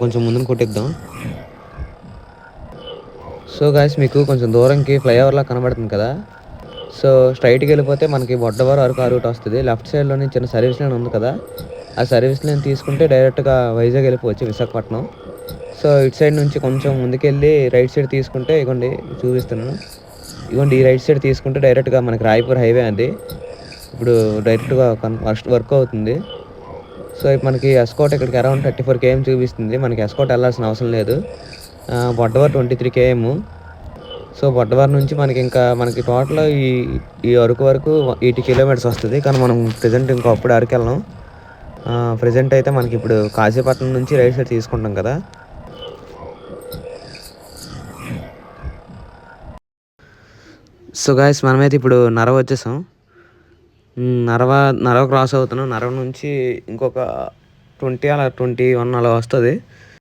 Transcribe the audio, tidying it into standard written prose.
కొంచెం ముందున కొట్టిద్దాం. So guys మీకు కొంచెం దూరంకి ఫ్లైఓవర్లా కనబడుతుంది కదా. సో స్ట్రైట్కి వెళ్ళిపోతే మనకి బొడ్డవరం అరకు ఆ రూట్ వస్తుంది. లెఫ్ట్ సైడ్లోని చిన్న సర్వీస్ లైన్ ఉంది కదా, ఆ సర్వీస్ లైన్ తీసుకుంటే డైరెక్ట్గా వైజాగ్ వెళ్ళిపోవచ్చు, విశాఖపట్నం. సో ఇటు సైడ్ నుంచి కొంచెం ముందుకెళ్ళి రైట్ సైడ్ తీసుకుంటే ఇగోండి చూపిస్తున్నాను. ఇగోండి ఈ రైట్ సైడ్ తీసుకుంటే డైరెక్ట్గా మనకి రాయపూర్ హైవే అది. ఇప్పుడు డైరెక్ట్గా వర్క్ అవుతుంది. సో ఇప్పుడు మనకి ఎస్కోట్ ఇక్కడికి అరౌండ్ 34 km చూపిస్తుంది. మనకి ఎస్కోట్ వెళ్ళాల్సిన అవసరం లేదు. బొడ్డవరం 23 km. సో బొడ్డవరం నుంచి మనకి టోటల్ ఈ అరకు వరకు 80 కిలోమీటర్స్ వస్తుంది. కానీ మనం ప్రజెంట్ అప్పుడు అరకు వెళ్ళాం. ప్రజెంట్ అయితే మనకి ఇప్పుడు కాశీపట్నం నుంచి రైట్ సైడ్ తీసుకుంటాం కదా. సో గాయస్ మనమైతే ఇప్పుడు నరవ వచ్చేసాం. నరవ క్రాస్ అవుతున్నాం. నరవ నుంచి ఇంకొక 20 అలా 21 అలా వస్తుంది.